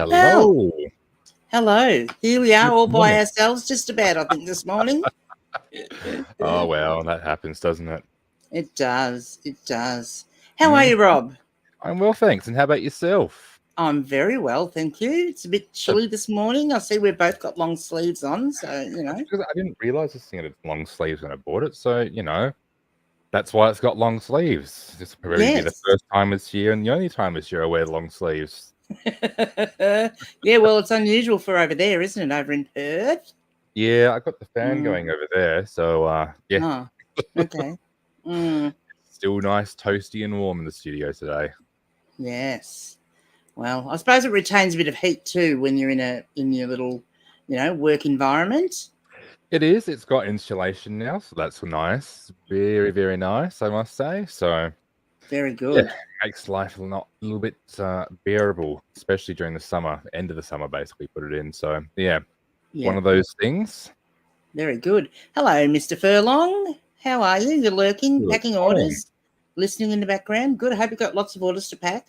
Well, Hello. hello. Here we are Good all by morning. ourselves, just about, I think, this morning. Oh, well, that happens, doesn't it? It does. It does. How are you, Mm, Rob? I'm well, thanks. And how about yourself? I'm very well, thank you. It's a bit chilly this morning. I see we've both got long sleeves on, so, That's because I didn't realize this thing had long sleeves when I bought it. So, that's why it's got long sleeves. This will probably be the Yes. first time this year and the only time this year I wear long sleeves. Yeah, well, it's unusual for over there, isn't it, over in Perth? Yeah, I got the fan Mm. going over there. So, yeah, Oh, okay. Mm, still nice, toasty, and warm in the studio today. yes. Well, I suppose it retains a bit of heat too when you're in your little, work environment. It is. It's got insulation now. So that's nice. Very, very nice, I must say. So, Very yeah, good. makes life a little bit bearable, especially during the summer, end of the summer, basically, put it in. So, yeah, one Yeah. of those things. Very good. Hello, Mr. Furlong. How are you? You're lurking, Good packing morning. orders, listening in the background. Good. I hope you've got lots of orders to pack.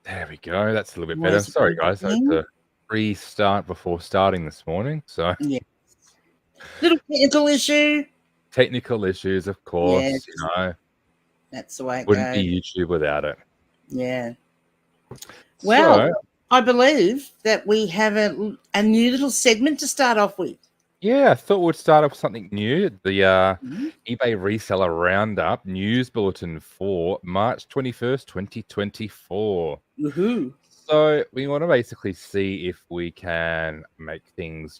There we go. That's a little bit better. Always a Sorry, good guys. I had thing. to restart before starting this morning. So, Yeah. Little technical issue. technical issues, of Yeah, course, that's the way it wouldn't goes. be YouTube without it. Yeah. Well, So, I believe that we have a new little segment to start off with. yeah, I thought we'd start off with something new. The Mhm. eBay Reseller Roundup news bulletin for March 21st, 2024. Woohoo. So we want to basically see if we can make things,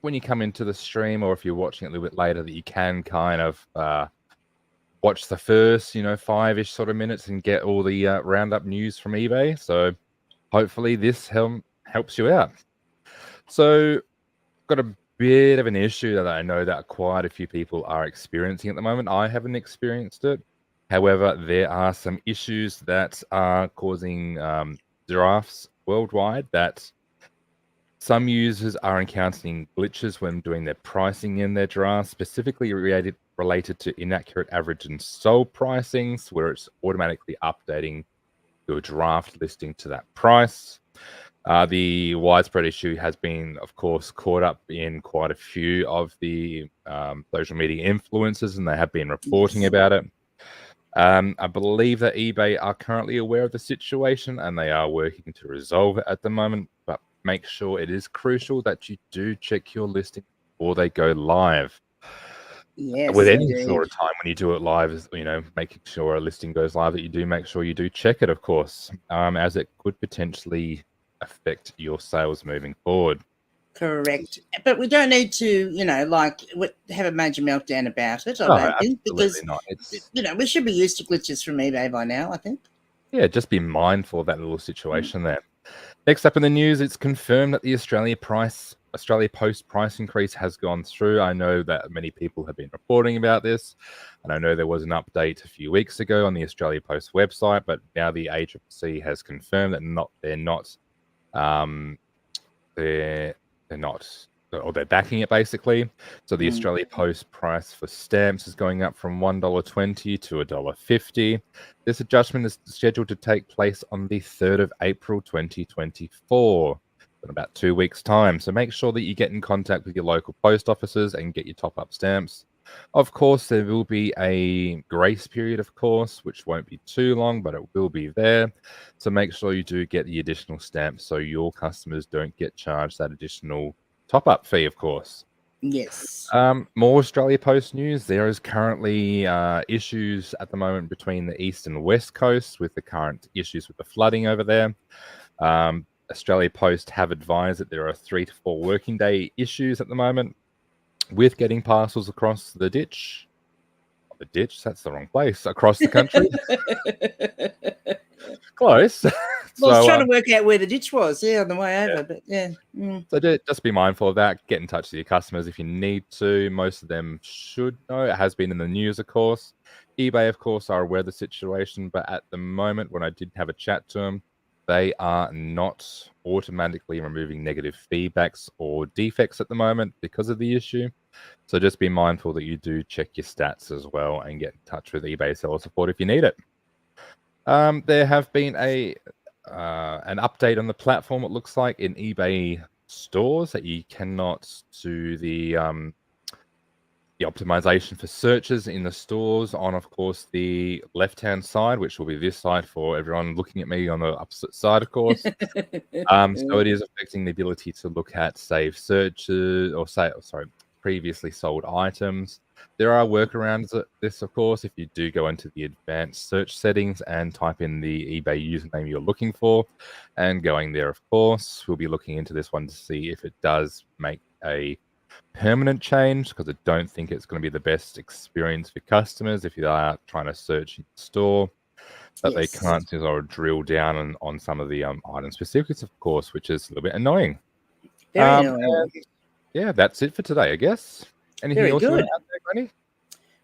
when you come into the stream or if you're watching it a little bit later, that you can kind of watch the first, 5-ish sort of minutes and get all the Roundup news from eBay. So hopefully this helps you out. So got a bit of an issue that I know that quite a few people are experiencing at the moment. I haven't experienced it. However, there are some issues that are causing drafts worldwide that some users are encountering glitches when doing their pricing in their drafts, specifically related to inaccurate average and sold pricings, where it's automatically updating your draft listing to that price. The widespread issue has been, of course, caught up in quite a few of the social media influencers, and they have been reporting Yes. about it. I believe that eBay are currently aware of the situation, and they are working to resolve it at the moment. But make sure it is crucial that you do check your listing before they go live. With Yes, any sort indeed. of time when you do it live, is making sure a listing goes live, that you do make sure you do check it, of course, as it could potentially affect your sales moving forward. Correct. But we don't need to, have a major meltdown about it, I No, don't think, absolutely because, not. It's we should be used to glitches from eBay by now, I think. Yeah, just be mindful of that little situation there. Next up in the news, it's confirmed that the Australia Post price increase has gone through. I know that many people have been reporting about this, and I know there was an update a few weeks ago on the Australia Post website, but now the ACCC has confirmed that they're not, or they're backing it basically. So the Mm. Australia Post price for stamps is going up from $1.20 to $1.50. This adjustment is scheduled to take place on the 3rd of April 2024, in about 2 weeks' time. So make sure that you get in contact with your local post offices and get your top-up stamps. Of course, there will be a grace period, of course, which won't be too long, but it will be there. So make sure you do get the additional stamps so your customers don't get charged that additional top-up fee, of course. Yes. More Australia Post news. There is currently issues at the moment between the east and west coast with the current issues with the flooding over there. Australia Post have advised that there are 3 to 4 working day issues at the moment with getting parcels across the ditch. The ditch, that's the wrong place. Across the country. Close. Well, I was So, trying to work out where the ditch was, on the way yeah. over, but yeah. Mm. So just be mindful of that. Get in touch with your customers if you need to. Most of them should know. It has been in the news, of course. eBay, of course, are aware of the situation, but at the moment, when I did have a chat to them, they are not automatically removing negative feedbacks or defects at the moment because of the issue. So just be mindful that you do check your stats as well and get in touch with eBay seller support if you need it. There have been an update on the platform. It looks like in eBay stores that you cannot do the optimization for searches in the stores on, of course, the left-hand side, which will be this side for everyone looking at me on the opposite side, of course. So it is affecting the ability to look at save searches or previously sold items. There are workarounds at this, of course, if you do go into the advanced search settings and type in the eBay username you're looking for, and going there, of course, we'll be looking into this one to see if it does make a permanent change, because I don't think it's going to be the best experience for customers if you are trying to search in the store. But they can't sort of drill down on some of the item specifics, of course, which is a little bit annoying. Very annoying. Yeah, that's it for today, I guess. Anything Very else you want good. to add there,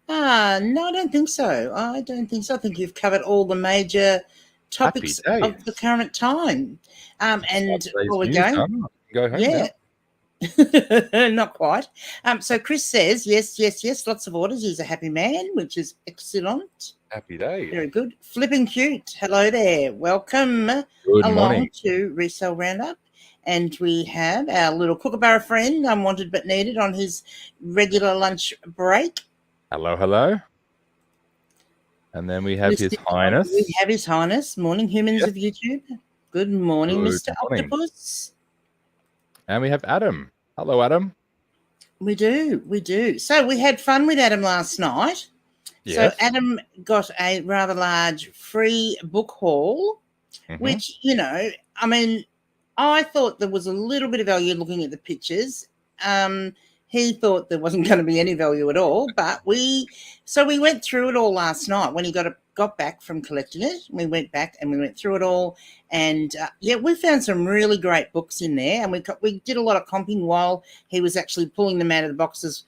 Granny? No, I don't think so. I don't think so. I think you've covered all the major topics of the current time. And while we're going, go home yeah. now. Not quite. So Chris says, yes, lots of orders. He's a happy man, which is excellent. Happy day. Very good. Flipping cute. Hello there. Welcome morning to Resell Roundup. And we have our little Kookaburra friend, unwanted but needed, on his regular lunch break. Hello. And then we have His Highness. We have His Highness. Morning, humans of YouTube. Good morning, Mr. Octopus. And we have Adam. Hello, Adam. We do. So we had fun with Adam last night. Yes. So Adam got a rather large free book haul, which, I mean, I thought there was a little bit of value looking at the pictures. He thought there wasn't going to be any value at all, but we went through it all last night when he got back from collecting it. We went back and we went through it all, and we found some really great books in there, and we did a lot of comping while he was actually pulling them out of the boxes.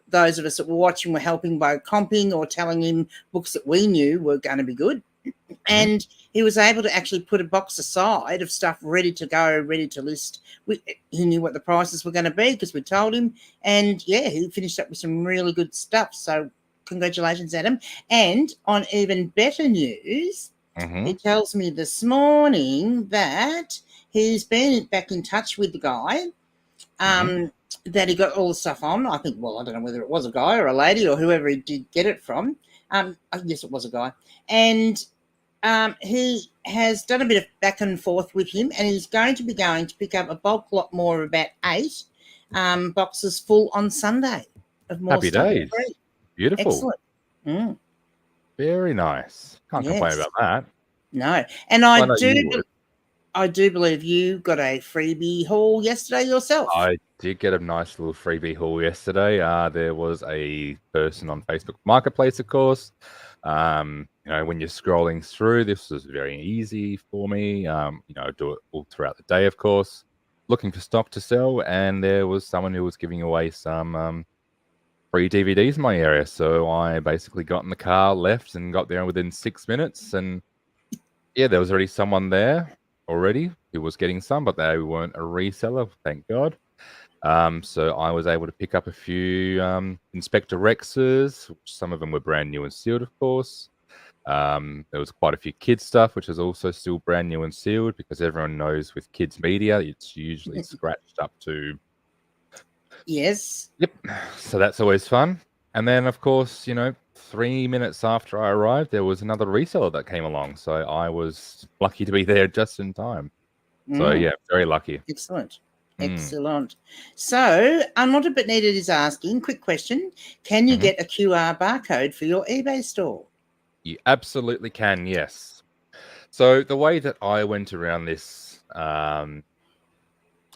Those of us that were watching were helping by comping or telling him books that we knew were going to be good. And he was able to actually put a box aside of stuff ready to go, ready to list. He knew what the prices were going to be because we told him. And, he finished up with some really good stuff. So congratulations, Adam. And on even better news, he tells me this morning that he's been back in touch with the guy that he got all the stuff on. I think, I don't know whether it was a guy or a lady or whoever he did get it from. I guess it was a guy. And he has done a bit of back and forth with him, and he's going to pick up a bulk lot more of about 8 boxes full on Sunday of more Happy days. Free. Beautiful. Excellent. Very nice. Can't complain about that. No. And I do believe you got a freebie haul yesterday yourself. I did get a nice little freebie haul yesterday. There was a person on Facebook Marketplace, of course. When you're scrolling through, this was very easy for me. Do it all throughout the day, of course. Looking for stock to sell, and there was someone who was giving away some free DVDs in my area. So I basically got in the car, left, and got there within 6 minutes. And there was already someone there already who was getting some, but they weren't a reseller, thank God. So I was able to pick up a few Inspector Rexes, which some of them were brand new and sealed, of course. There was quite a few kids stuff, which is also still brand new and sealed, because everyone knows with kids media, it's usually scratched up to. Yes. Yep. So that's always fun. And then, of course, 3 minutes after I arrived, there was another reseller that came along. So I was lucky to be there just in time. So, very lucky. Excellent. Excellent. So, Unwanted But Needed is asking, quick question, can you get a QR barcode for your eBay store? You absolutely can, yes. So the way that I went around this,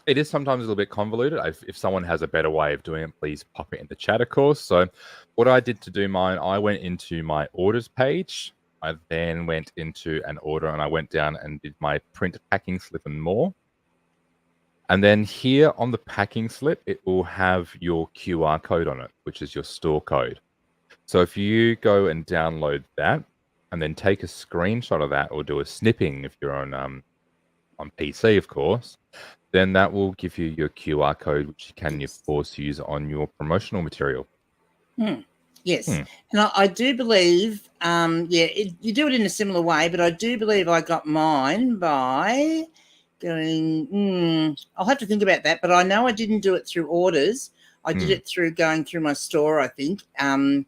it is sometimes a little bit convoluted. If someone has a better way of doing it, please pop it in the chat, of course. So what I did to do mine, I went into my orders page. I then went into an order, and I went down and did my print packing slip and more. And then here on the packing slip, it will have your QR code on it, which is your store code. So if you go and download that and then take a screenshot of that, or do a snipping if you're on PC, of course, then that will give you your QR code, which you can, of course, use on your promotional material. Yes. And I do believe, you do it in a similar way, but I do believe I got mine by going, I'll have to think about that, but I know I didn't do it through orders. I did it through going through my store, I think. And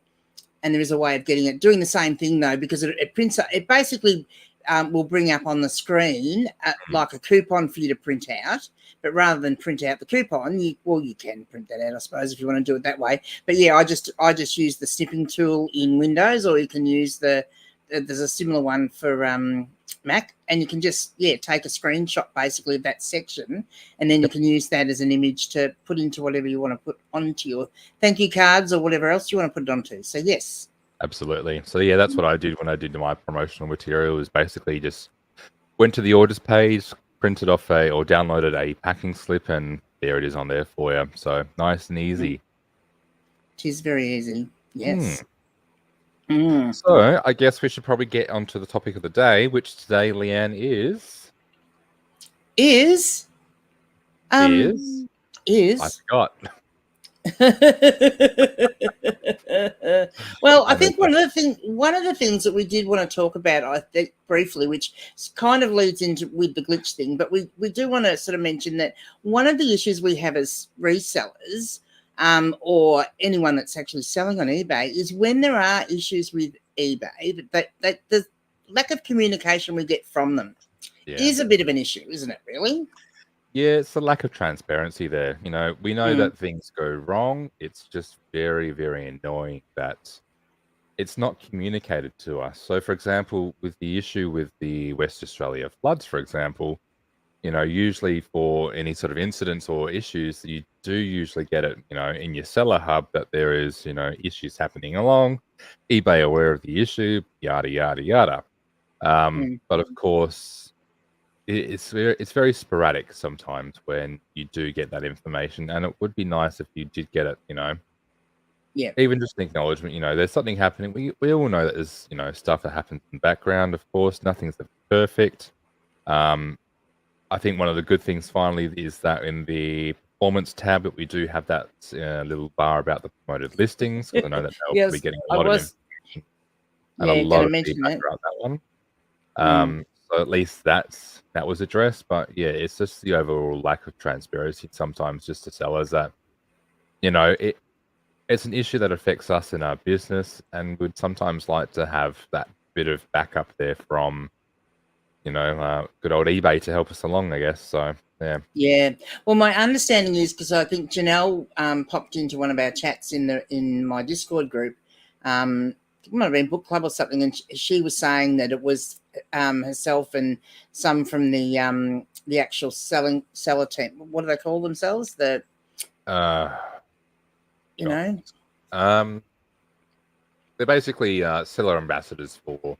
there is a way of getting it, doing the same thing though, because it prints, it basically will bring up on the screen like a coupon for you to print out. But rather than print out the coupon, you can print that out, I suppose, if you want to do it that way. But yeah, I just use the snipping tool in Windows, or you can use there's a similar one for Mac, and you can just take a screenshot basically of that section, and then you can use that as an image to put into whatever you want to put onto your thank you cards or whatever else you want to put it onto. So yes. Absolutely. So yeah, that's what I did when I did my promotional material, is basically just went to the orders page, printed off or downloaded a packing slip, and there it is on there for you. So nice and easy. It is very easy. Yes. So I guess we should probably get onto the topic of the day, which today, Leanne, is I forgot. Well, I think one of the things that we did want to talk about, I think, briefly, which kind of leads into with the glitch thing, but we do want to sort of mention that one of the issues we have as resellers, or anyone that's actually selling on eBay, is when there are issues with eBay, that the lack of communication we get from them is a bit of an issue, isn't it, really? Yeah, it's a lack of transparency there. You know, we know that things go wrong. It's just very, very annoying that it's not communicated to us. So, for example, with the issue with the West Australia floods, for example, you know, usually for any sort of incidents or issues, you do usually get it, you know, in your seller hub that there is, you know, issues happening along, eBay aware of the issue, yada, yada, yada. But of course, it's very sporadic sometimes when you do get that information, and it would be nice if you did get it, you know. Yeah. Even just an acknowledgement, you know, there's something happening. We all know that there's, you know, stuff that happens in the background, of course. Nothing's perfect. I think one of the good things finally is that in the performance tab that we do have that little bar about the promoted listings, because I know that they'll probably getting a lot of information and a lot of feedback about that one. So at least that was addressed. But yeah, it's just the overall lack of transparency sometimes just to sellers that, you know, it's an issue that affects us in our business, and we'd sometimes like to have that bit of backup there from, you know, good old eBay to help us along, I guess. So yeah. Yeah. Well, my understanding is, because I think Janelle popped into one of our chats in my Discord group. It might have been book club or something, and she was saying that it was herself and some from the actual seller team. What do they call themselves? The you know, they're basically seller ambassadors for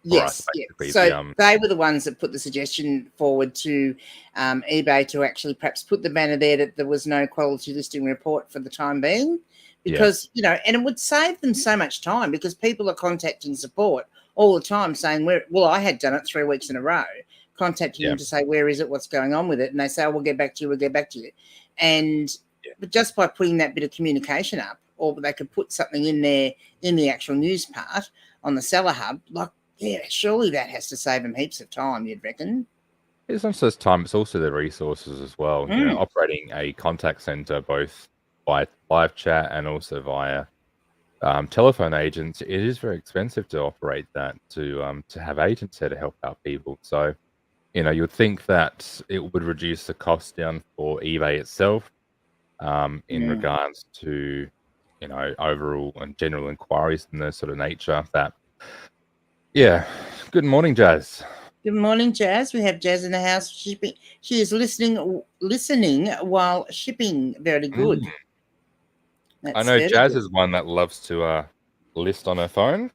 yes, us, basically. So they were the ones that put the suggestion forward to eBay to actually perhaps put the banner there that there was no quality listing report for the time being. Because, you know, and it would save them so much time, because people are contacting support all the time saying, well, I had done it 3 weeks in a row, contacting them to say, where is it, what's going on with it? And they say, oh, we'll get back to you. And but just by putting that bit of communication up, or they could put something in there in the actual news part on the seller hub, like, surely that has to save them heaps of time, you'd reckon. It's not just time, it's also the resources as well. You know, operating a contact center both by live chat and also via telephone agents, it is very expensive to operate that, to have agents there to help out people. So, you know, you'd think that it would reduce the cost down for eBay itself, in regards to, you know, overall and general inquiries and the sort of nature of that. Yeah. Good morning, Jazz. Good morning, Jazz. We have Jazz in the house shipping. She is listening while shipping. Very good. I know Jazz is one that loves to list on her phone.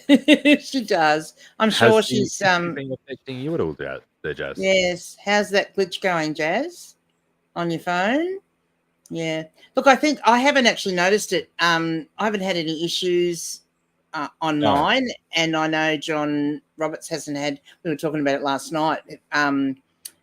She does. I'm sure she's been affecting you at all, there, Jazz? Yes. How's that glitch going, Jazz? On your phone? Yeah. Look, I think I haven't actually noticed it. I haven't had any issues online, and I know John Roberts hasn't had. We were talking about it last night.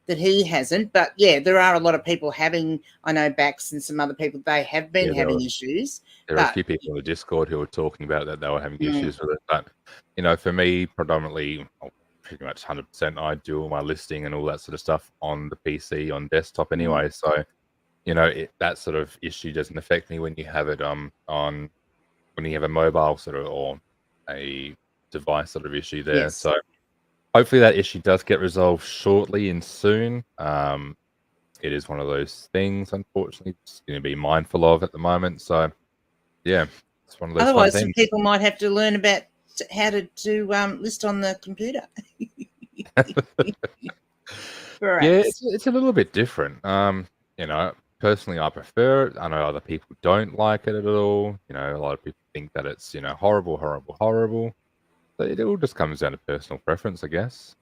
that he hasn't. But yeah, there are a lot of people having. I know Bax and some other people, they have been having issues. There are a few people in the Discord who were talking about that they were having issues with it. But for me, predominantly, pretty much 100%, I do all my listing and all that sort of stuff on the PC, on desktop anyway. So that sort of issue doesn't affect me when you have it on when you have a mobile sort of or a device sort of issue there. Yes. So hopefully that issue does get resolved shortly and soon. It is one of those things, unfortunately, just going to be mindful of at the moment. So yeah, it's one of those. Otherwise, fun things. People might have to learn about how to list on the computer. Yeah, it's a little bit different. Personally, I prefer it. I know other people don't like it at all. A lot of people think that it's horrible, horrible, horrible. But it all just comes down to personal preference, I guess.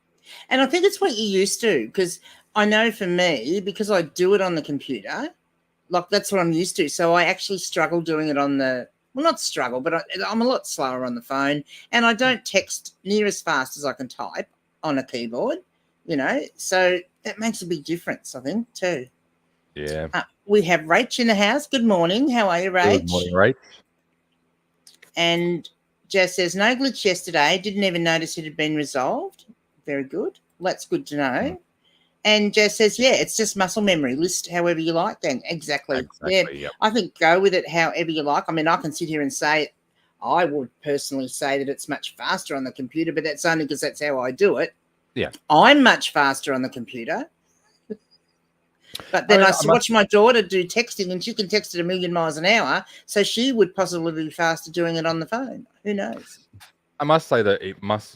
And I think it's what you're used to, because I know for me, because I do it on the computer, like that's what I'm used to. So I actually struggle doing it on the, well, not struggle, but I'm a lot slower on the phone, and I don't text near as fast as I can type on a keyboard, so that makes a big difference, I think, too. Yeah. We have Rach in the house. Good morning. How are you, Rach? Good morning, Rach. And Jess says, no glitch yesterday. Didn't even notice it had been resolved. Very good. Well, that's good to know. And Jess says, yeah, it's just muscle memory. List however you like then. Exactly. Yeah. Yep. I think go with it however you like. I mean, I can sit here and say, I would personally say that it's much faster on the computer, but that's only because that's how I do it. Yeah. I'm much faster on the computer. But then I watch my daughter do texting, and she can text at 1,000,000 miles an hour, so she would possibly be faster doing it on the phone. Who knows? I must say that it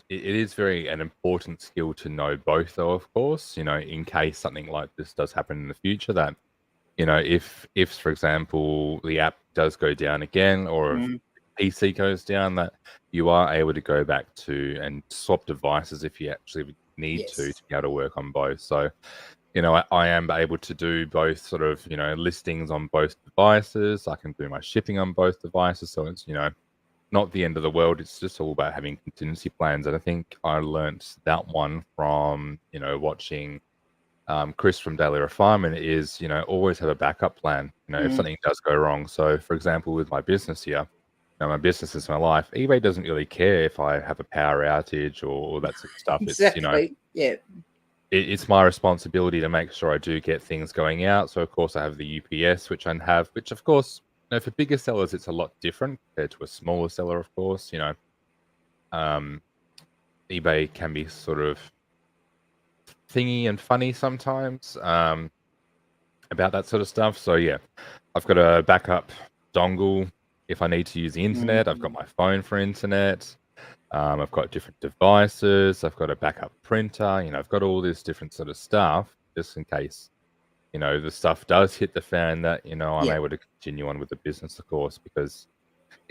is an important skill to know both, though, of course, in case something like this does happen in the future, that, if for example, the app does go down again, or if PC goes down, that you are able to go back to and swap devices if you actually need to be able to work on both. So, I am able to do both sort of, listings on both devices. I can do my shipping on both devices. So it's, not the end of the world. It's just all about having contingency plans. And I think I learnt that one from, watching Chris from Daily Refinement is, always have a backup plan, if something does go wrong. So, for example, with my business here, my business is my life. eBay doesn't really care if I have a power outage or that sort of stuff. Exactly. It's, it's my responsibility to make sure I do get things going out. So, of course, I have the UPS, which of course, for bigger sellers, it's a lot different compared to a smaller seller, of course. eBay can be sort of thingy and funny sometimes about that sort of stuff. So, yeah, I've got a backup dongle if I need to use the internet. I've got my phone for internet. I've got different devices. I've got a backup printer. I've got all this different sort of stuff just in case, the stuff does hit the fan, that, I'm able to continue on with the business, of course, because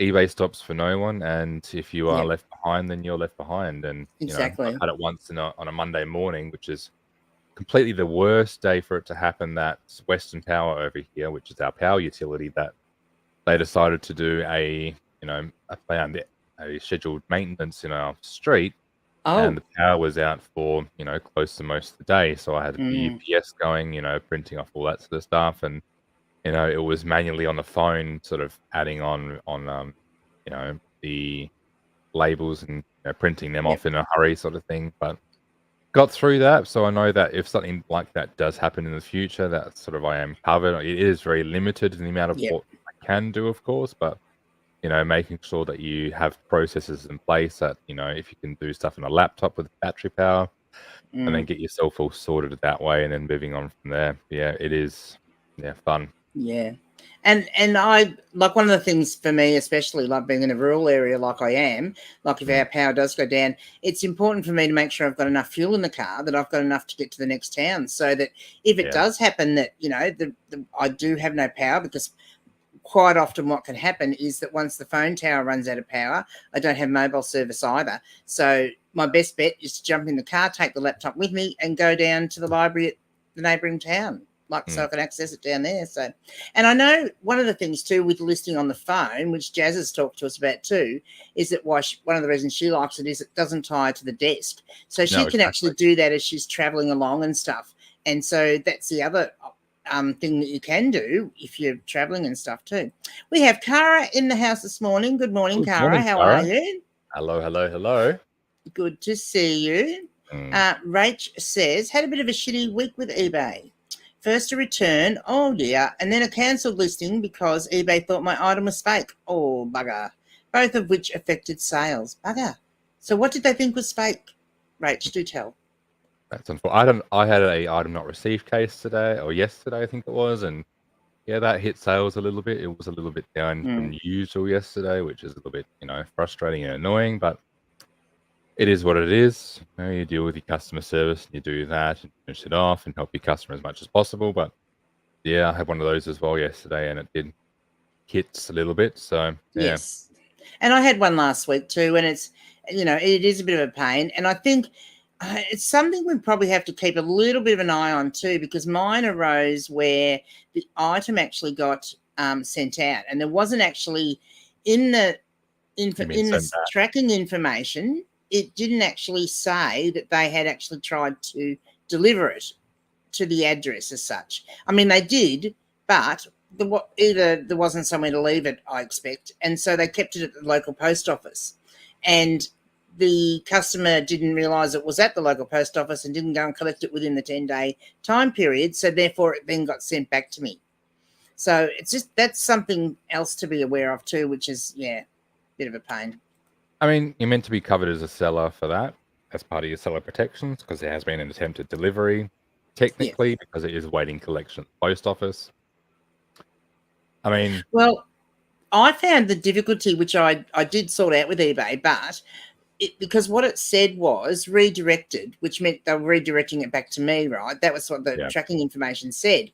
eBay stops for no one. And if you are left behind, then you're left behind. And, exactly. I've had it once on a Monday morning, which is completely the worst day for it to happen. That's Western Power over here, which is our power utility, that they decided to do a scheduled maintenance in our street, and the power was out for close to most of the day. So I had the UPS going, printing off all that sort of stuff, and it was manually on the phone, sort of adding on the labels and printing them off in a hurry, sort of thing. But got through that, so I know that if something like that does happen in the future, that sort of I am covered. It is very limited in the amount of what I can do, of course, but making sure that you have processes in place that, if you can do stuff on a laptop with battery power, and then get yourself all sorted that way, and then moving on from there. Yeah, it is, fun. Yeah. And I, like, one of the things for me, especially like being in a rural area like I am, like if our power does go down, it's important for me to make sure I've got enough fuel in the car, that I've got enough to get to the next town, so that if it does happen that, I do have no power, because quite often what can happen is that once the phone tower runs out of power, I don't have mobile service either. So my best bet is to jump in the car, take the laptop with me, and go down to the library at the neighbouring town, so I can access it down there. So, and I know one of the things too with listing on the phone, which Jazz has talked to us about too, is that one of the reasons she likes it is it doesn't tie to the desk. So she can actually do that as she's travelling along and stuff. And so that's the other thing that you can do if you're traveling and stuff too. We have Cara in the house this morning. Good morning, Cara. How are you? Hello, hello, hello. Good to see you. Rach says, had a bit of a shitty week with eBay. First a return, oh dear, and then a cancelled listing because eBay thought my item was fake. Oh, bugger. Both of which affected sales. Bugger. So what did they think was fake? Rach, do tell. That's unfortunate. I had a item not received case today, or yesterday, I think it was, and yeah, that hit sales a little bit. It was a little bit down from usual yesterday, which is a little bit, frustrating and annoying, but it is what it is. You deal with your customer service and you do that and finish it off and help your customer as much as possible. But yeah, I had one of those as well yesterday, and it did hit a little bit. So yeah. Yes, and I had one last week too, and it's it is a bit of a pain, and I think it's something we probably have to keep a little bit of an eye on too, because mine arose where the item actually got sent out, and there wasn't actually in the tracking information. It didn't actually say that they had actually tried to deliver it to the address as such. I mean, they did, but either there wasn't somewhere to leave it, I expect, and so they kept it at the local post office. And the customer didn't realise it was at the local post office and didn't go and collect it within the 10-day time period, so therefore it then got sent back to me. So that's something else to be aware of too, which is, a bit of a pain. I mean, you're meant to be covered as a seller for that as part of your seller protections, because there has been an attempted delivery, technically, because it is waiting collection at the post office. I mean... Well, I found the difficulty, which I did sort out with eBay, but because what it said was redirected, which meant they were redirecting it back to me, right? That was what the tracking information said.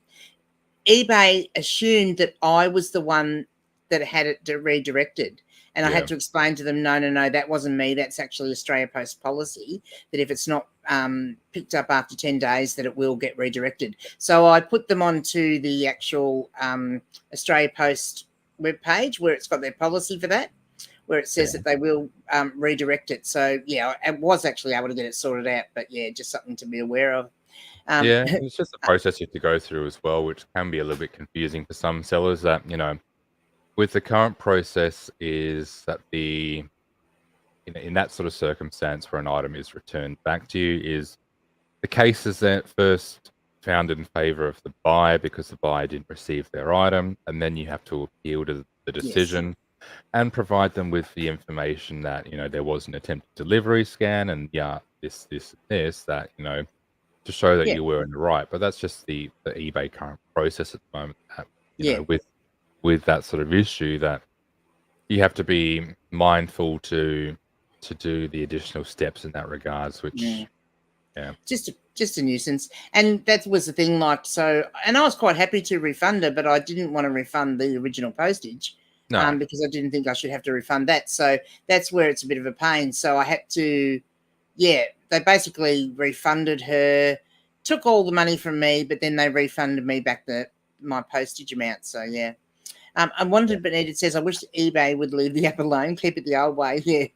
eBay assumed that I was the one that had it redirected. And I had to explain to them, no, that wasn't me. That's actually Australia Post policy, that if it's not picked up after 10 days, that it will get redirected. So I put them onto the actual Australia Post webpage where it's got their policy for that, where it says that they will redirect it. So, I was actually able to get it sorted out, but, just something to be aware of. It's just a process you have to go through as well, which can be a little bit confusing for some sellers that, with the current process is that in that sort of circumstance where an item is returned back to you, is the case is that first found in favor of the buyer because the buyer didn't receive their item, and then you have to appeal to the decision and provide them with the information that, there was an attempted delivery scan and this that, to show that you were in the right. But that's just the eBay current process at the moment, that, with that sort of issue, that you have to be mindful to do the additional steps in that regards, which just a nuisance. And that was the thing, and I was quite happy to refund her, but I didn't want to refund the original postage because I didn't think I should have to refund that. So that's where it's a bit of a pain. So I had to, they basically refunded her, took all the money from me, but then they refunded me back my postage amount. So Unwanted but Needed says, I wish eBay would leave the app alone, keep it the old way.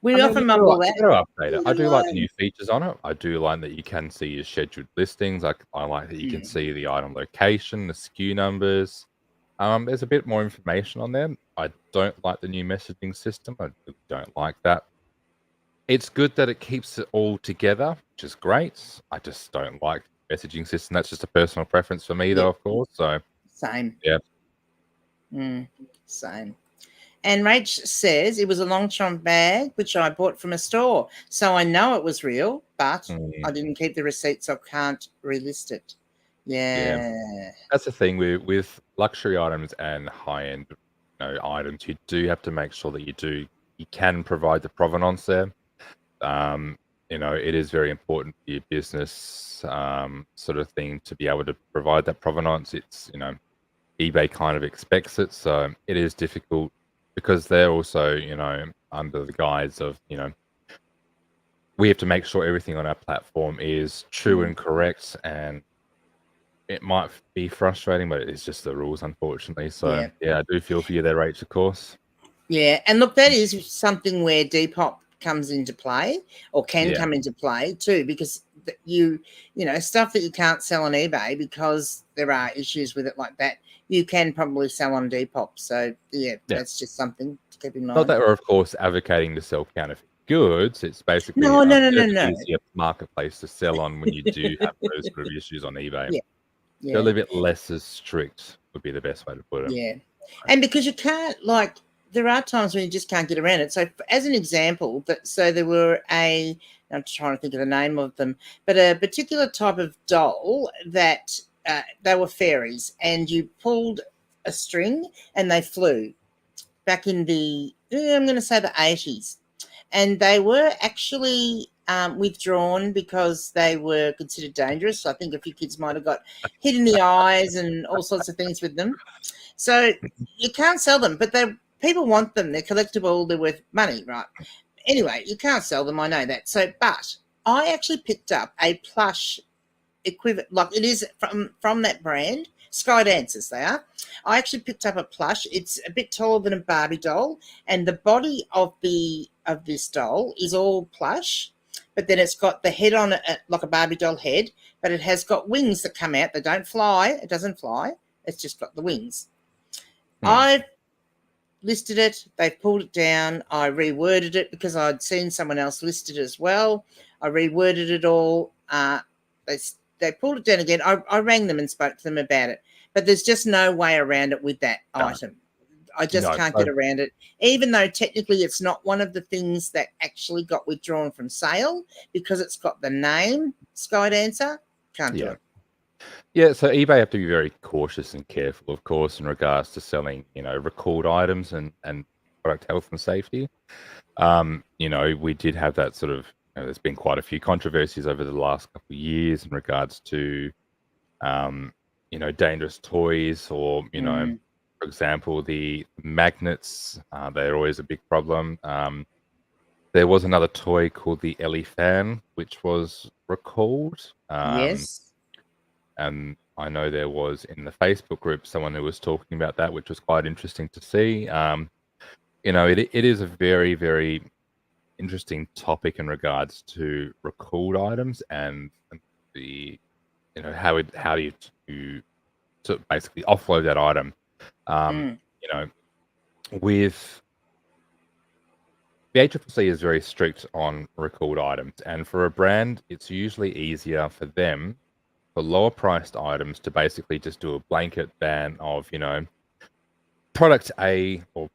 We often mumble that. Update it. I do like the new features on it. I do like that you can see your scheduled listings. I like that you can see the item location, the SKU numbers. There's a bit more information on there. I don't like the new messaging system. I don't like that. It's good that it keeps it all together, which is great. I just don't like the messaging system. That's just a personal preference for me, though, of course. So same. Yeah. Same. And Rach says it was a Longchamp bag which I bought from a store, so I know it was real, but I didn't keep the receipt, so I can't relist it. That's the thing with luxury items and high-end items. You do have to make sure that you can provide the provenance there. It is very important for your business sort of thing to be able to provide that provenance. It's eBay kind of expects it, so it is difficult because they're also, under the guise of, we have to make sure everything on our platform is true and correct, and it might be frustrating, but it's just the rules, unfortunately. So, I do feel for you there, Rach, of course. Yeah, and look, that is something where Depop comes into play, or can come into play too, because you know, stuff that you can't sell on eBay because there are issues with it like that, you can probably sell on Depop. So that's just something to keep in mind. Not that we're of course advocating to sell counterfeit goods. It's basically no. easier marketplace to sell on when you do have those sort of issues on eBay. Yeah. They're a little bit less as strict would be the best way to put it. Yeah. And because you can't, like, there are times when you just can't get around it. So as an example, so there were I'm trying to think of the name of them, but a particular type of doll that they were fairies, and you pulled a string and they flew back in the, I'm going to say the 80s. And they were actually withdrawn because they were considered dangerous. I think a few kids might have got hit in the eyes and all sorts of things with them. So you can't sell them, but people want them. They're collectible. They're worth money, right? Anyway, you can't sell them. I know that. So, but I actually picked up a plush equivalent, like it is from that brand, Sky Dancers. They are. I actually picked up a plush. It's a bit taller than a Barbie doll, and the body of this doll is all plush, but then it's got the head on it like a Barbie doll head, but it has got wings that come out. They don't fly. It doesn't fly. It's just got the wings. I listed it. They pulled it down. I reworded it because I'd seen someone else list it as well. I reworded it all. They pulled it down again. I rang them and spoke to them about it, but there's just no way around it with that item. I just can't get around it, even though technically it's not one of the things that actually got withdrawn from sale because it's got the name Sky Dancer. Can't do it. Yeah, so eBay have to be very cautious and careful, of course, in regards to selling, recalled items and product health and safety. We did have that sort of, there's been quite a few controversies over the last couple of years in regards to, dangerous toys or, for example, the magnets. They're always a big problem. There was another toy called the Ellie fan, which was recalled. Yes. And I know there was in the Facebook group someone who was talking about that, which was quite interesting to see. It is a very, very interesting topic in regards to recalled items and the, how do you to basically offload that item. With the ACCC is very strict on recalled items, and for a brand, it's usually easier for them for lower priced items to basically just do a blanket ban of, product A or,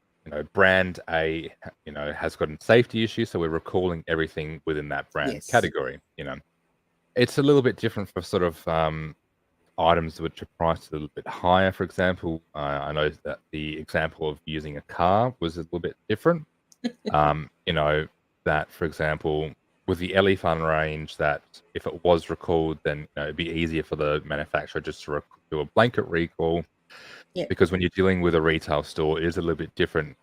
brand A, has got a safety issue. So we're recalling everything within that brand category. It's a little bit different for sort of items which are priced a little bit higher. For example, I know that the example of using a car was a little bit different. That, for example, with the Elephant range, that if it was recalled, then it'd be easier for the manufacturer just to do a blanket recall. Because when you're dealing with a retail store, it is a little bit different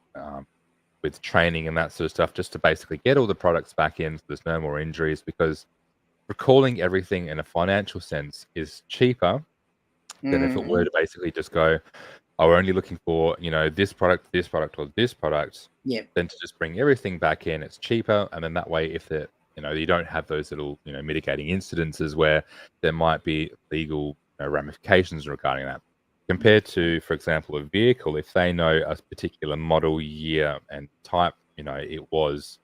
with training and that sort of stuff, just to basically get all the products back in so there's no more injuries. Because recalling everything in a financial sense is cheaper than if it were to basically just go, we're only looking for, this product, or this product. Then to just bring everything back in, it's cheaper. And then that way, if you don't have those little, mitigating incidences where there might be legal ramifications regarding that. Compared to, for example, a vehicle, if they know a particular model, year, and type, it was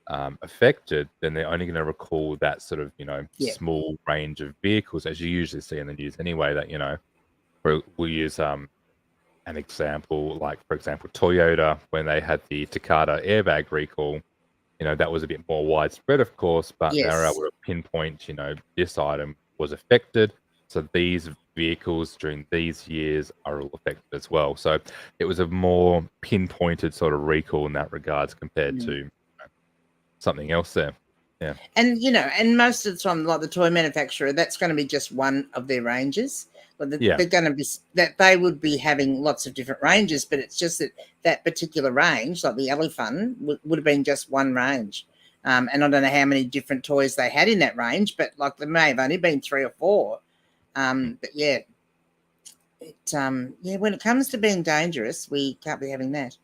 affected, then they're only going to recall that sort of, small range of vehicles, as you usually see in the news anyway, that, we'll use an example, like, for example, Toyota, when they had the Takata airbag recall, that was a bit more widespread, of course, but they were able to pinpoint, this item was affected. So these vehicles during these years are all affected as well. So it was a more pinpointed sort of recall in that regards compared to something else there. Yeah. And, and most of the time, like the toy manufacturer, that's going to be just one of their ranges. But they're going to be, that they would be having lots of different ranges, but it's just that particular range, like the Elephant, would have been just one range. And I don't know how many different toys they had in that range, but like there may have only been 3 or 4. But when it comes to being dangerous, we can't be having that.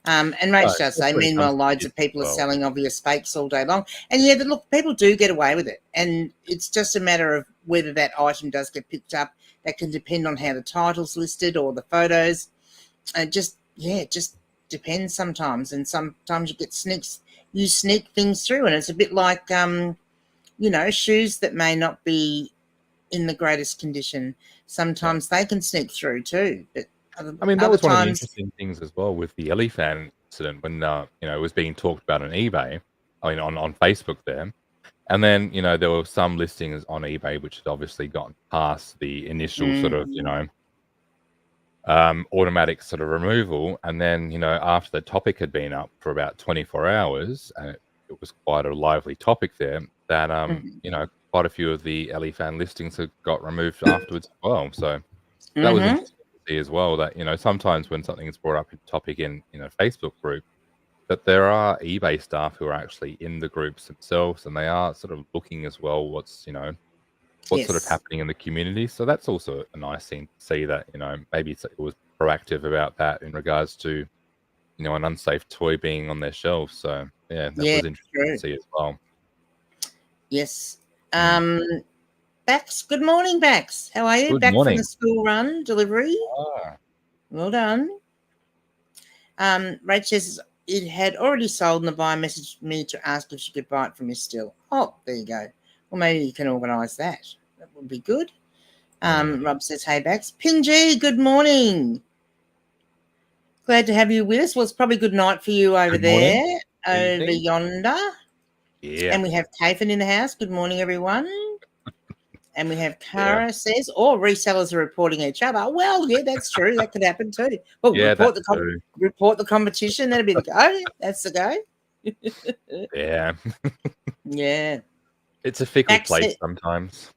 And Rach does say, meanwhile, loads of people are selling obvious fakes all day long. And yeah, look, people do get away with it. And it's just a matter of whether that item does get picked up. That can depend on how the title's listed or the photos. It just depends sometimes. And sometimes you sneak things through. And it's a bit like, shoes that may not be in the greatest condition. Sometimes they can sneak through too. But that was one of the interesting things as well with the elephant incident when it was being talked about on eBay, on Facebook there, and then there were some listings on eBay which had obviously gotten past the initial sort of automatic sort of removal, and then after the topic had been up for about 24 hours, and it was quite a lively topic there, that quite a few of the elephant listings had got removed afterwards as well. So that was interesting to see as well, that sometimes when something is brought up in topic in a Facebook group, that there are eBay staff who are actually in the groups themselves, and they are sort of looking as well what's sort of happening in the community. So that's also a nice thing to see, that maybe it was proactive about that in regards to an unsafe toy being on their shelves. So that was interesting to see as well. Yes. Bax, good morning, Bax. How are you? Good Back morning. from the school run delivery. Well done. Rach says it had already sold, and the buyer messaged me to ask if she could buy it from you still. Oh, there you go. Well, maybe you can organise that. That would be good. Rob says, hey, Bax. Pingy, good morning. Glad to have you with us. Well, it's probably good night for you over there, over yonder. Yeah. And we have Kathan in the house. Good morning, everyone. And we have Cara says, resellers are reporting each other. Well, yeah, that's true. That could happen too. Well, report the competition. That'll be the go. That's the go. Yeah. Yeah. It's a fickle place sometimes.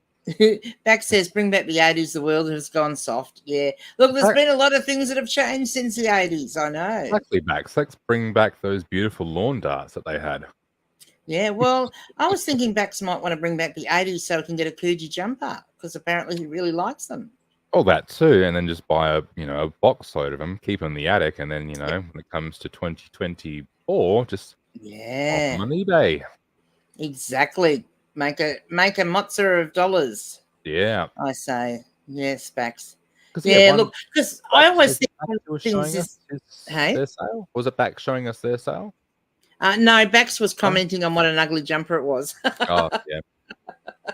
Bax says, bring back the 80s. The world has gone soft. Yeah. Look, there's been a lot of things that have changed since the 80s. I know. Exactly, Bax. Let's bring back those beautiful lawn darts that they had. Yeah, well, I was thinking Bax might want to bring back the 80s so he can get a Coogee jumper, because apparently he really likes them. Oh, that too. And then just buy a box load of them, keep them in the attic, and then, when it comes to 2024, just pop them on eBay. Exactly. Make a mozza of dollars. Yeah. I say. Yes, Bax. Yeah, look, because I always think things is... Their sale? Was it Bax showing us their sale? No, Bax was commenting on what an ugly jumper it was. Oh, yeah.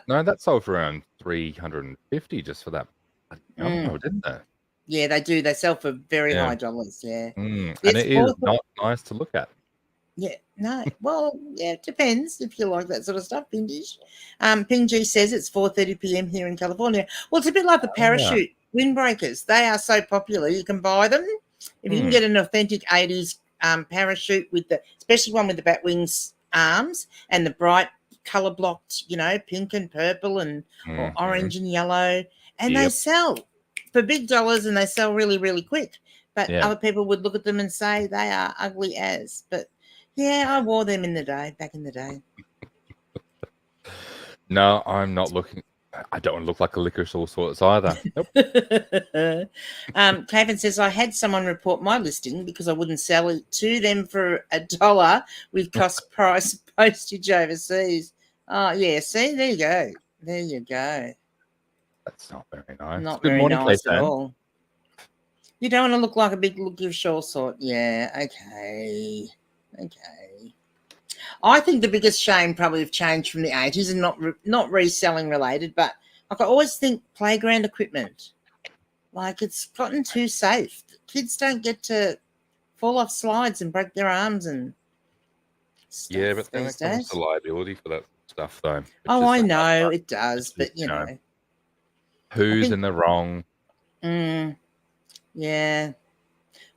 No, that sold for around $350 just for that jumper, didn't they? Yeah, they do. They sell for very high dollars, yeah. And it is not nice to look at. Yeah, no. Well, yeah, it depends if you like that sort of stuff, vintage. Ping G says it's 4:30 p.m. here in California. Well, it's a bit like the parachute windbreakers. They are so popular. You can buy them. If you can get an authentic 80s parachute especially one with the bat wings arms and the bright color blocked, pink and purple and or orange and yellow, and they sell for big dollars, and they sell really, really quick. But other people would look at them and say they are ugly as. But yeah, I wore them back in the day. No, I'm not looking. I don't want to look like a licorice all sorts either. Nope. Kevin says, I had someone report my listing because I wouldn't sell it to them for $1 with cost price postage overseas. Oh, yeah. See, there you go. There you go. That's not very nice. Not very nice at all. You don't want to look like a big licorice all sort. Yeah, okay. Okay. I think the biggest shame probably have changed from the 80s, and not reselling related, but I always think playground equipment. Like, it's gotten too safe. Kids don't get to fall off slides and break their arms and stuff. Yeah, but then it comes to liability for that stuff, though. Oh, I know it does, but you know. Who's in the wrong? Yeah.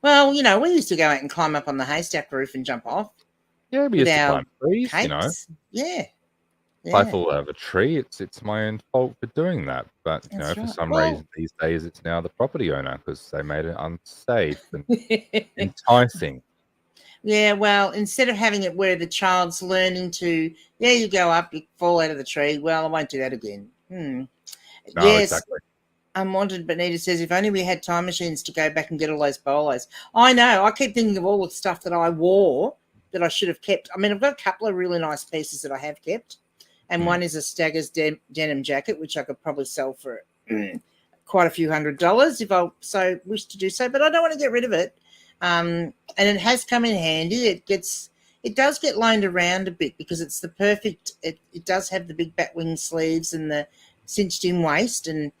Well, we used to go out and climb up on the haystack roof and jump off. Yeah, we used to climb trees, Yeah. If I fall out of a tree, it's my own fault for doing that. But, for some reason these days it's now the property owner because they made it unsafe and enticing. Yeah, well, instead of having it where the child's learning to, you go up, you fall out of the tree. Well, I won't do that again. No, exactly. Unwanted Bonita says, if only we had time machines to go back and get all those bolos. I know. I keep thinking of all the stuff that I wore that I should have kept. I mean, I've got a couple of really nice pieces that I have kept. And one is a Staggers denim jacket, which I could probably sell for quite a few $100s if I so wish to do so. But I don't want to get rid of it. And it has come in handy. It does get loaned around a bit because it's the perfect. It does have the big batwing sleeves and the cinched-in waist and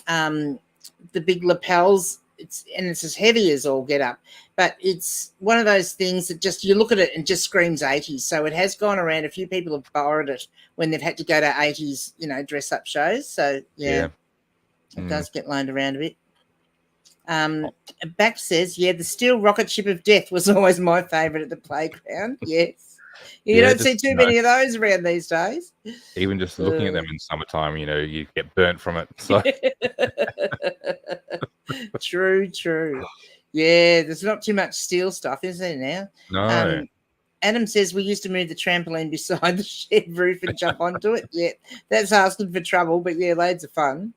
the big lapels. It's as heavy as all get up, but it's one of those things that just you look at it and just screams 80s. So it has gone around. A few people have borrowed it when they've had to go to 80s, dress up shows. So it does get loaned around a bit. Back says, the steel rocket ship of death was always my favourite at the playground. Yes. You don't see too many of those around these days. Even just looking at them in summertime, you get burnt from it. So. True. Yeah, there's not too much steel stuff, is there now? No. Adam says we used to move the trampoline beside the shed roof and jump onto it. Yeah, that's asking for trouble, but loads of fun.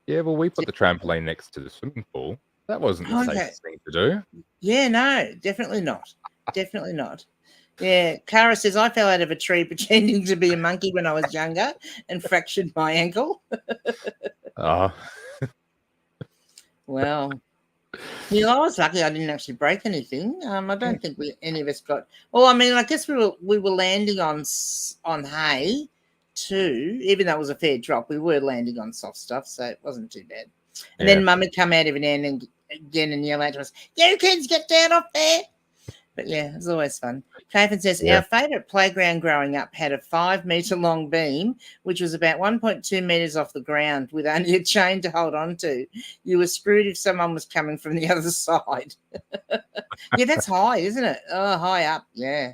Yeah, well, we put the trampoline next to the swimming pool. That wasn't the safest thing to do. Yeah, no, definitely not. Definitely not. Yeah, Cara says, I fell out of a tree pretending to be a monkey when I was younger and fractured my ankle. Oh. Well, I was lucky I didn't actually break anything. I don't think any of us got. Well, I mean, I guess we were landing on hay too, even though it was a fair drop. We were landing on soft stuff, so it wasn't too bad. And then Mum would come out every now and again and yell at us, "You kids, get down off there!" But it was always fun. Cathan says, our favourite playground growing up had a 5-metre long beam, which was about 1.2 metres off the ground with only a chain to hold on to. You were screwed if someone was coming from the other side. That's high, isn't it? Oh, high up, yeah.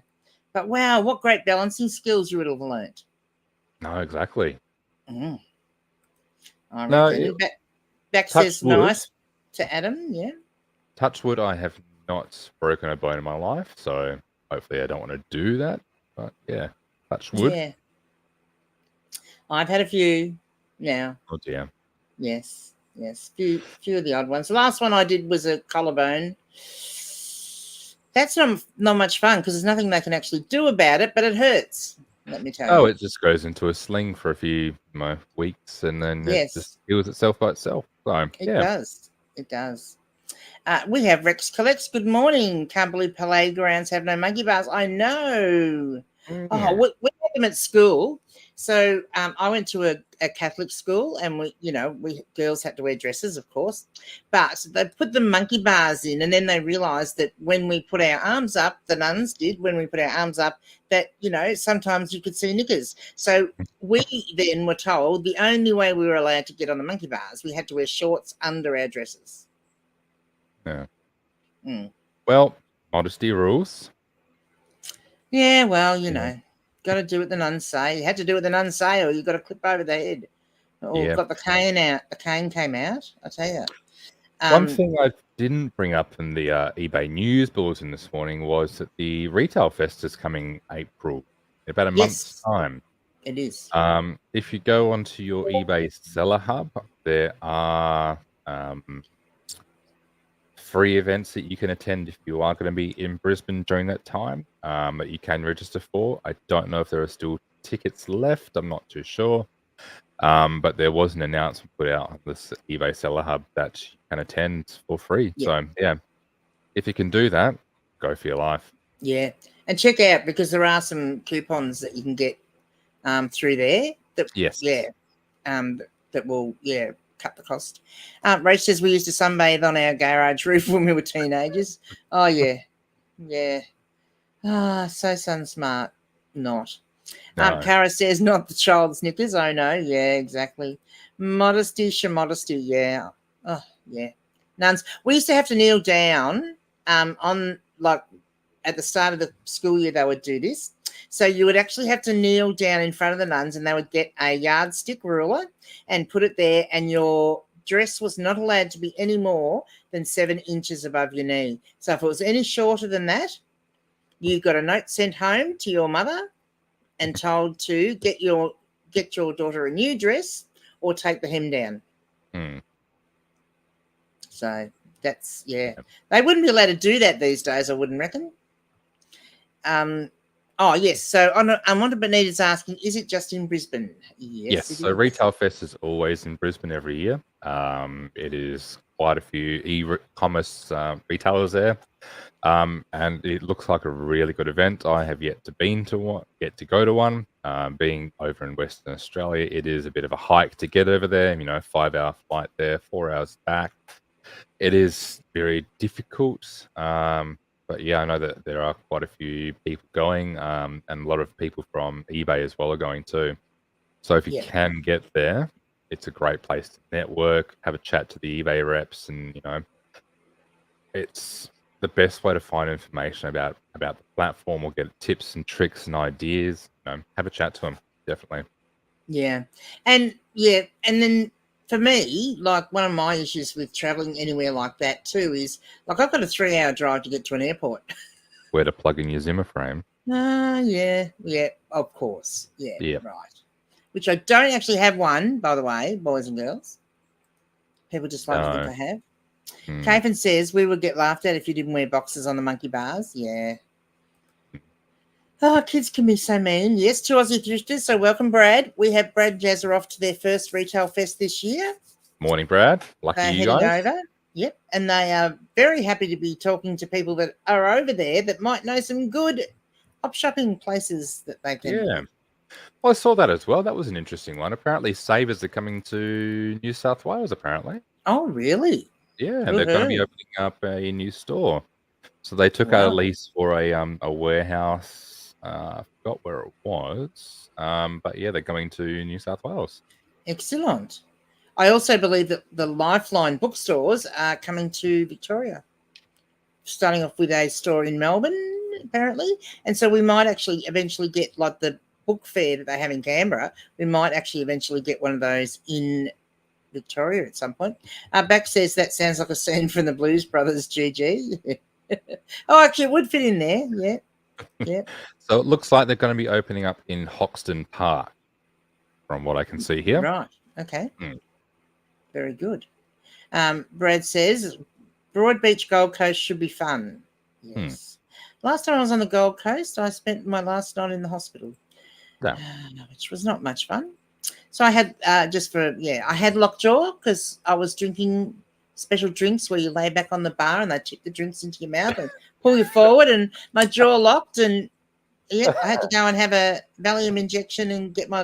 But wow, what great balancing skills you would have learnt. No, exactly. I reckon. Back says nice to Adam, Touch wood, I have not broken a bone in my life, so hopefully I don't want to do that. But touch wood. Yeah, I've had a few now. Oh dear. Yes, few of the odd ones. The last one I did was a collarbone. That's not much fun because there's nothing they can actually do about it, but it hurts. Let me tell you. Oh, it just goes into a sling for a few weeks, and then it just heals itself by itself. So it does. We have Rex Collects. Good morning. Can't believe playgrounds have no monkey bars. I know. Oh, we had them at school. So I went to a Catholic school, and we girls had to wear dresses, of course. But they put the monkey bars in, and then they realised that when we put our arms up, the nuns did, when we put our arms up, that, sometimes you could see knickers. So we then were told the only way we were allowed to get on the monkey bars, we had to wear shorts under our dresses. Yeah. Well, modesty rules. Yeah, well, got to do what the nuns say. You had to do what the nuns say, or you got to clip over the head. Or got the cane out. The cane came out. I tell you. One thing I didn't bring up in the eBay news bulletin this morning was that the Retail Fest is coming April, in about a month's time. It is. If you go onto your eBay seller hub, there are free events that you can attend if you are going to be in Brisbane during that time that you can register for. I don't know if there are still tickets left. I'm not too sure. But there was an announcement put out on this eBay seller hub that you can attend for free. So, if you can do that, go for your life. Yeah. And check out, because there are some coupons that you can get through there. That will, cut the cost. Rach says we used to sunbathe on our garage roof when we were teenagers. Oh, yeah. Yeah. So sun smart. Not. No. Cara says not the child's knickers. Oh, no. Yeah, exactly. Modesty, yeah. Oh, yeah. Nuns. We used to have to kneel down on, like, at the start of the school year, they would do this. So you would actually have to kneel down in front of the nuns, and they would get a yardstick ruler and put it there, and your dress was not allowed to be any more than 7 inches above your knee. So if it was any shorter than that, you got a note sent home to your mother and told to get your daughter a new dress or take the hem down. So that's they wouldn't be allowed to do that these days, I wouldn't reckon. Oh yes, so Unwanted Bonita's asking, is it just in Brisbane? Yes, it so is. Retail Fest is always in Brisbane every year. It is quite a few e-commerce retailers there, and it looks like a really good event. I have yet to go to one. Being over in Western Australia, it is a bit of a hike to get over there. 5-hour flight there, 4 hours back. It is very difficult. But yeah, I know that there are quite a few people going, and a lot of people from eBay as well are going too. So if you can get there, it's a great place to network, have a chat to the eBay reps, and it's the best way to find information about the platform or get tips and tricks and ideas. Have a chat to them, definitely. Yeah, and then for me, like one of my issues with traveling anywhere like that too is like I've got a 3-hour drive to get to an airport. Where to plug in your Zimmer frame? Yeah, of course, right. Which I don't actually have one, by the way, boys and girls. People just like to think I have. Kaven says we would get laughed at if you didn't wear boxes on the monkey bars. Yeah. Oh, kids can be so mean. Yes, 2 Aussie thrifters. So welcome, Brad. We have Brad and Jazz are off to their first retail fest this year. Morning, Brad. Lucky you guys. They're heading over. Yep, and they are very happy to be talking to people that are over there that might know some good op shopping places that they can. Yeah. Well, I saw that as well. That was an interesting one. Apparently, Savers are coming to New South Wales, apparently. Oh, really? Yeah, and they're going to be opening up a new store. So they took out a lease for a warehouse. I forgot where it was. But yeah, they're going to New South Wales. Excellent. I also believe that the Lifeline bookstores are coming to Victoria, starting off with a store in Melbourne, apparently. And so we might actually eventually get like the book fair that they have in Canberra. We might actually eventually get one of those in Victoria at some point. Beck says that sounds like a scene from the Blues Brothers, GG. Oh, actually, it would fit in there. Yeah. So it looks like they're going to be opening up in Hoxton Park, from what I can see here. Right. Okay. Very good. Brad says Broadbeach Gold Coast should be fun. Yes. Last time I was on the Gold Coast, I spent my last night in the hospital, which was not much fun. So I had I had lockjaw because I was drinking special drinks where you lay back on the bar and they tip the drinks into your mouth and pull you forward, and my jaw locked, and I had to go and have a Valium injection and get my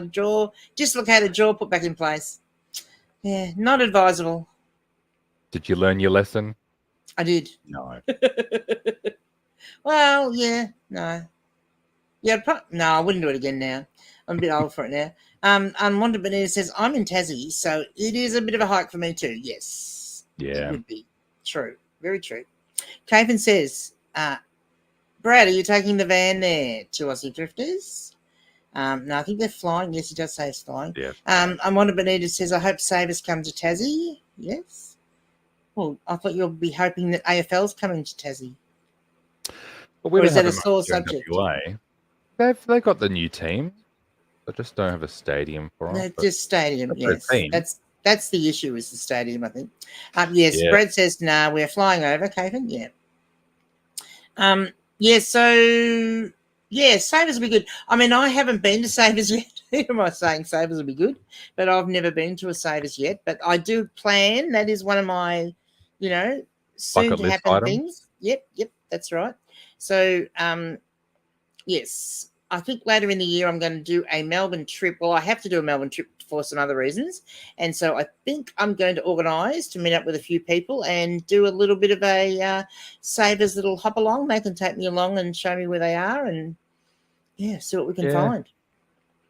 dislocated jaw put back in place. Yeah, not advisable. Did you learn your lesson? I did. No. Well, yeah, no. Yeah, no, I wouldn't do it again now. I'm a bit old for it now. Unwanted Bonita says, I'm in Tassie, so it is a bit of a hike for me too. Yes. Yeah. It would be. True. Very true. Kaven says, Brad, are you taking the van there to Aussie Drifters? No, I think they're flying. Yes, he does say it's flying. Yeah. Unwanted Bonita says, I hope Savers come to Tassie. Yes. Well, I thought you'll be hoping that AFL's coming to Tassie. Well, or is that a sore subject? They've got the new team. They just don't have a stadium for them. Just stadium, yes. That's the issue, is the stadium, I think. Yes, yeah. Brad says, nah, we're flying over, Kaven. Yeah. Savers will be good. I mean, I haven't been to Savers yet. Who am I saying Savers will be good? But I've never been to a Savers yet. But I do plan. That is one of my, soon to happen things. Yep, that's right. So, yes, I think later in the year I'm going to do a Melbourne trip. Well, I have to do a Melbourne trip for some other reasons. And so I think I'm going to organise to meet up with a few people and do a little bit of a Savers little hop along. They can take me along and show me where they are and, see what we can find.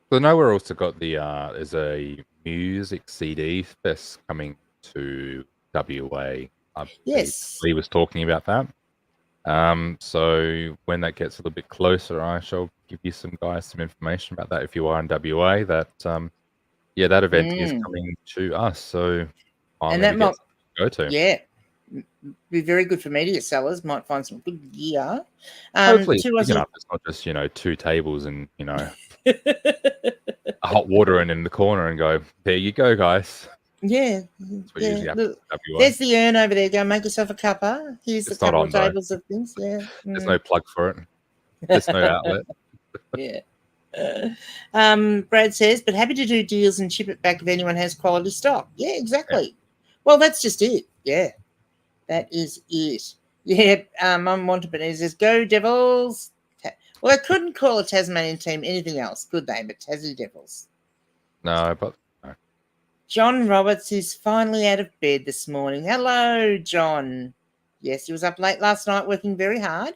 So I know we're also got there's a music CD fest coming to WA. Yes. Lee was talking about that. So when that gets a little bit closer, I shall give you some information about that if you are in WA. That that event is coming to us. So that might go to. Yeah. Be very good for media sellers. Might find some good gear. Hopefully, it's not just 2 tables and a hot water in the corner and go, there you go, guys. Yeah. That's what you usually have to WA. There's the urn over there. Go make yourself a cuppa. Here's It's a not couple on, of though. tables of things. Yeah. There's no plug for it. There's no outlet. Yeah. Brad says, but happy to do deals and ship it back if anyone has quality stock. Yeah, exactly. Yeah. Well, that's just it. Yeah, that is it. Yeah, Mum Montebanese says, go Devils. Well, I couldn't call a Tasmanian team anything else, could they? But Tassie Devils. No, but no. John Roberts is finally out of bed this morning. Hello, John. Yes, he was up late last night working very hard.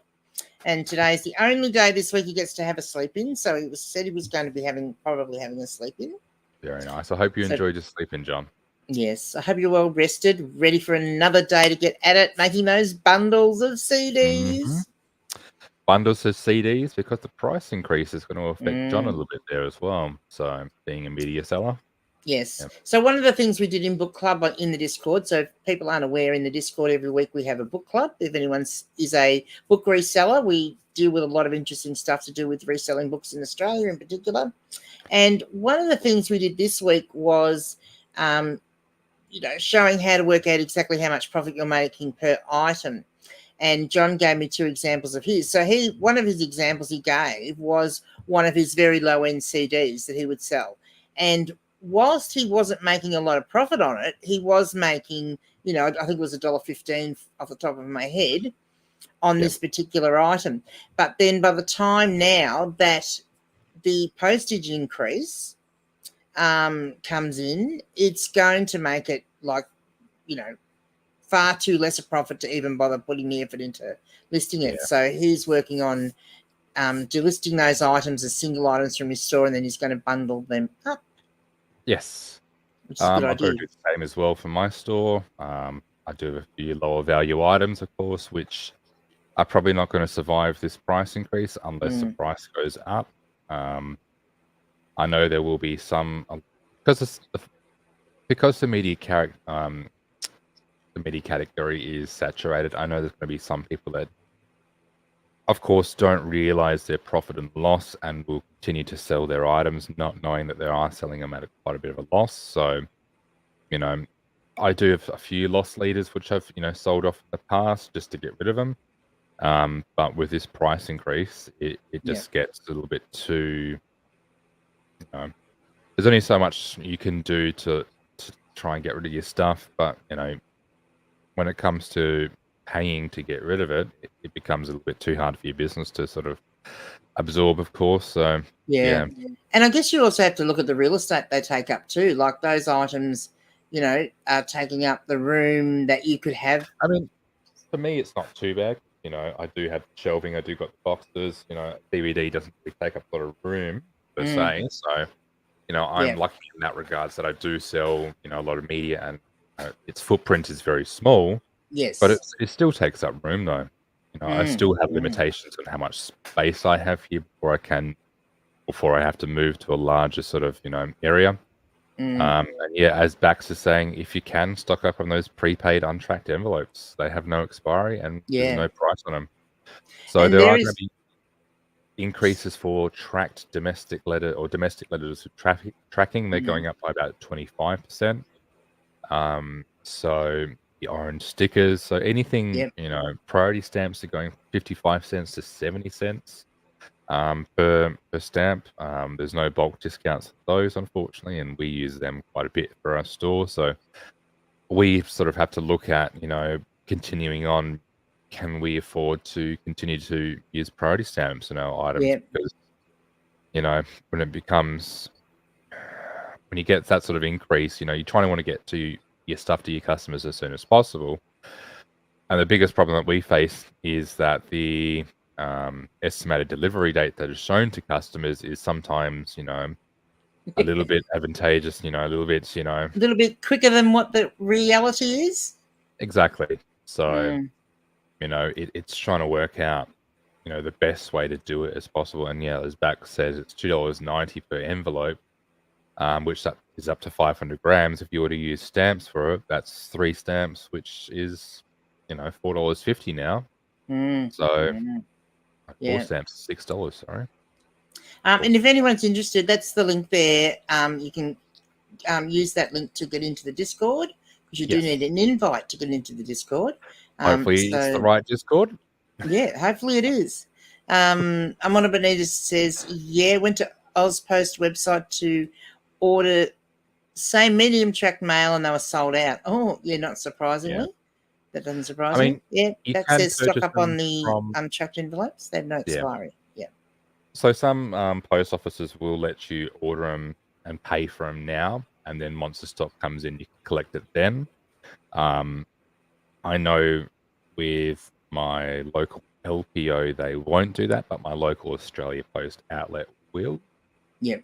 And today is the only day this week he gets to have a sleep in. So he said he was going to be probably having a sleep in. Very nice. I hope you enjoyed your sleep in, John. Yes, I hope you're well rested, ready for another day to get at it, making those bundles of CDs. Mm-hmm. Bundles of CDs, because the price increase is going to affect John a little bit there as well. So being a media seller. Yes. Yep. So one of the things we did in book club in the Discord, so if people aren't aware, in the Discord every week we have a book club. If anyone is a book reseller, we deal with a lot of interesting stuff to do with reselling books in Australia in particular. And one of the things we did this week was, showing how to work out exactly how much profit you're making per item. And John gave me 2 examples of his. So one of his examples he gave was one of his very low-end CDs that he would sell. And whilst he wasn't making a lot of profit on it, he was making, I think it was $1.15 off the top of my head on this particular item. But then by the time now that the postage increase comes in, it's going to make it far too less a profit to even bother putting the effort into listing it. So he's working on delisting those items as single items from his store, and then he's going to bundle them up. Yes. Which is a good idea. I've got to do the same as well for my store. I do have a few lower value items, of course, which are probably not going to survive this price increase unless the price goes up. I know there will be some, because the media category is saturated. I know there's going to be some people that, of course, don't realize their profit and loss and will continue to sell their items, not knowing that they are selling them at quite a bit of a loss. So, I do have a few loss leaders which I've, sold off in the past just to get rid of them. But with this price increase, it just gets a little bit too, there's only so much you can do to try and get rid of your stuff. But, when it comes to paying to get rid of it, it becomes a little bit too hard for your business to sort of absorb, of course. So, yeah. And I guess you also have to look at the real estate they take up too. Like those items, are taking up the room that you could have. I mean, for me, it's not too bad. I do have shelving. I do got the boxes. DVD doesn't really take up a lot of room per se. So, I'm lucky in that regards that I do sell, a lot of media, and its footprint is very small. Yes. But it still takes up room, though. I still have limitations on how much space I have here before I have to move to a larger sort of, area. And as Bax is saying, if you can stock up on those prepaid untracked envelopes, they have no expiry and there's no price on them. So there are going to be increases for tracked domestic letters with tracking. They're going up by about 25%. So the orange stickers, so anything, priority stamps are going 55 cents to 70 cents. Per stamp. There's no bulk discounts for those, unfortunately, and we use them quite a bit for our store. So we sort of have to look at, continuing on, can we afford to continue to use priority stamps in our items? Because, when it becomes, when you get that sort of increase, you're trying to want to get to your stuff to your customers as soon as possible. And the biggest problem that we face is that the estimated delivery date that is shown to customers is sometimes, a little bit advantageous, a little bit quicker than what the reality is. Exactly. So, it's trying to work out, the best way to do it as possible. And as Bax says, it's $2.90 per envelope, which is up to 500 grams. If you were to use stamps for it, that's 3 stamps, which is, $4.50 now. So 4 stamps, $6. Sorry. And if anyone's interested, that's the link there. You can use that link to get into the Discord, because you do need an invite to get into the Discord. Hopefully it's the right Discord. Yeah, hopefully it is. Amona Benitez says, went to Ozpost website to order same medium track mail and they were sold out. Oh, yeah, not surprisingly. Yeah. That doesn't surprise me. Yeah, that says stock up on the untracked envelopes. They have no expiry. Yeah. So some post offices will let you order them and pay for them now, and then once the stock comes in, you can collect it then. I know with my local LPO, they won't do that, but my local Australia Post outlet will. Yeah.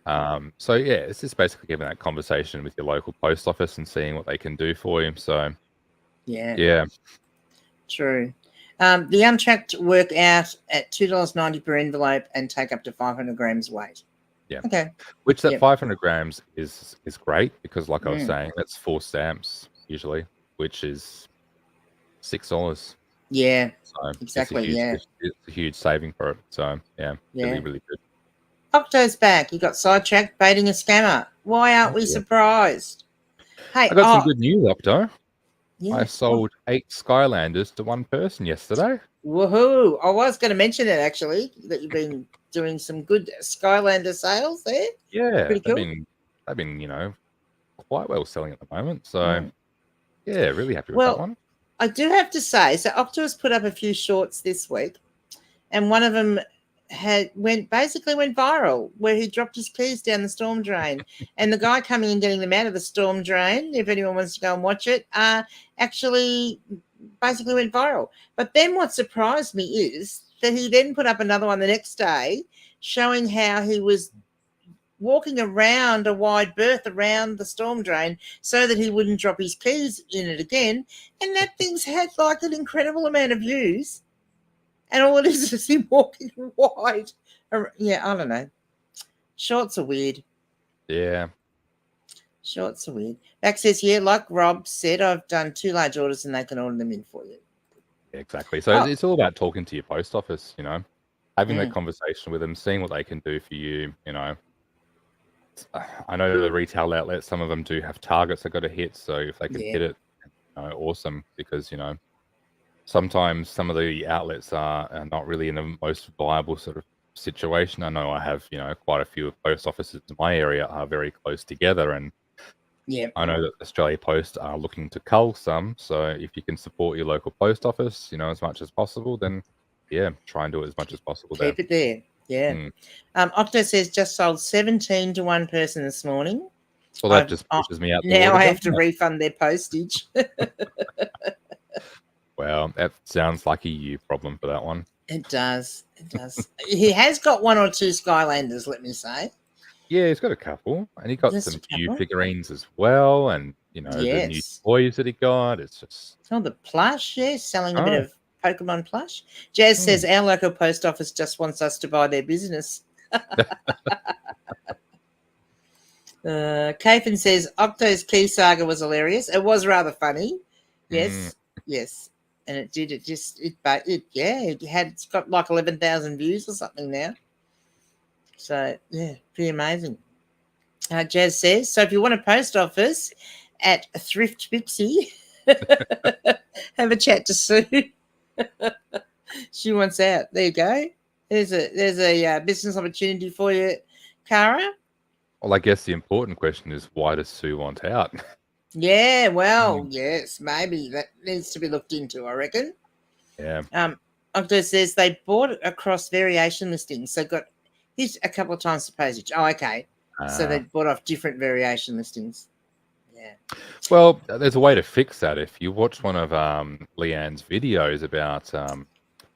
So it's just basically having that conversation with your local post office and seeing what they can do for you. So yeah. True. The untracked work out at $2.90 per envelope and take up to 500 grams weight. Yeah. Okay. Which that 500 grams is great because, like I was saying, that's 4 stamps usually, which is $6. Yeah. So exactly. It's a huge saving for it. So really, really good. Octo's back. You got sidetracked baiting a scammer. Why aren't we surprised? Hey, I got some good news, Octo. Yeah. I sold 8 Skylanders to one person yesterday. Woohoo! I was going to mention that actually, that you've been doing some good Skylander sales there. Yeah, pretty cool. They've been quite well selling at the moment. So really happy with that one. I do have to say, so Octo has put up a few shorts this week, and one of them went viral, where he dropped his keys down the storm drain, and the guy coming and getting them out of the storm drain, if anyone wants to go and watch it, actually basically went viral. But then what surprised me is that he then put up another one the next day showing how he was walking around a wide berth around the storm drain so that he wouldn't drop his keys in it again, and that thing's had like an incredible amount of views. And all it is him walking wide. Yeah, I don't know. Shorts are weird. Yeah. Shorts are weird. Back says, like Rob said, I've done 2 large orders and they can order them in for you. Yeah, exactly. So it's all about talking to your post office, having that conversation with them, seeing what they can do for you, I know the retail outlets, some of them do have targets they've got to hit. So if they can hit it, awesome, because, sometimes some of the outlets are not really in the most viable sort of situation. I know I have, quite a few post offices in my area are very close together, and I know that Australia Post are looking to cull some. So if you can support your local post office, as much as possible, then try and do it as much as possible. Keep it there. Yeah. Octo says just sold 17 to one person this morning. Well, that just pushes me out. Now I have to refund their postage. Well, that sounds like a you problem for that one. It does. He has got 1 or 2 Skylanders, let me say. Yeah, he's got a couple, and he got some new figurines as well, and the new toys that he got. It's just the plush, selling a bit of Pokemon plush. Jazz says our local post office just wants us to buy their business. Kathan says Octo's key saga was hilarious. It was rather funny. Yes. And it's got like 11,000 views or something now. So pretty amazing. Jazz says, so if you want a post office at Thrift Pixie, have a chat to Sue. She wants out. There you go. There's a business opportunity for you, Cara. Well, I guess the important question is, why does Sue want out? Yeah, well, yes, maybe that needs to be looked into, I reckon. Yeah. Octo says they bought across variation listings, so got hit a couple of times for postage. Oh, okay. So they bought off different variation listings. Yeah. Well, there's a way to fix that. If you watch one of Leanne's videos about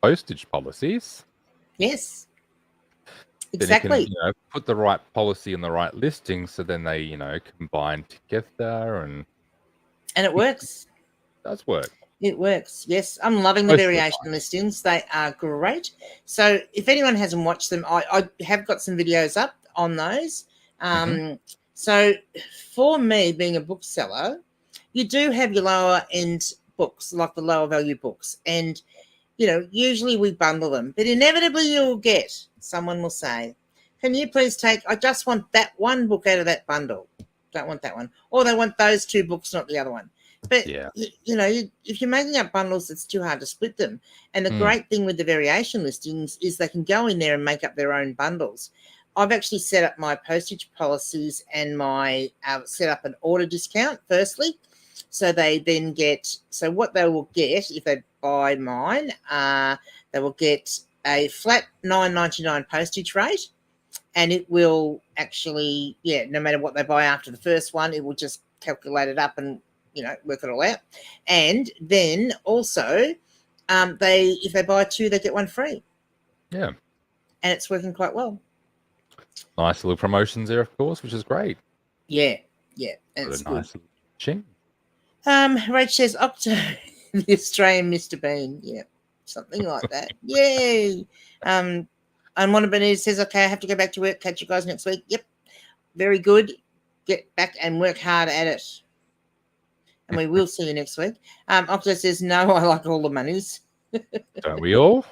postage policies. Yes. Exactly. Then you can, put the right policy in the right listing, so then they, combine together, and it works. It does work. It works. Yes, I'm loving the variation listings. They are great. So if anyone hasn't watched them, I have got some videos up on those. So for me, being a bookseller, you do have your lower end books, like the lower value books, and usually we bundle them, but inevitably you'll get someone will say, can you please I just want that one book out of that bundle. don't want that one. Or they want those 2 books, not the other one. But, you know, if you're making up bundles, it's too hard to split them. And the great thing with the variation listings is they can go in there and make up their own bundles. I've actually set up my postage policies and my set up an order discount, firstly. So they then get, so what they will get if they buy mine, they will get a flat $9.99 postage rate. And it will actually, no matter what they buy after the first one, it will just calculate it up and, you know, work it all out. And then also, if they buy 2, they get 1 free. Yeah. And it's working quite well. Nice little promotions there, of course, which is great. Yeah. And it's nice little ching. Rach says, Octo, the Australian Mr. Bean. Yeah, something like that. Yay. And one of Benita says, okay, I have to go back to work. Catch you guys next week. Yep. Very good. Get back and work hard at it. And we will see you next week. Octo says, no, I like all the monies. Don't we all?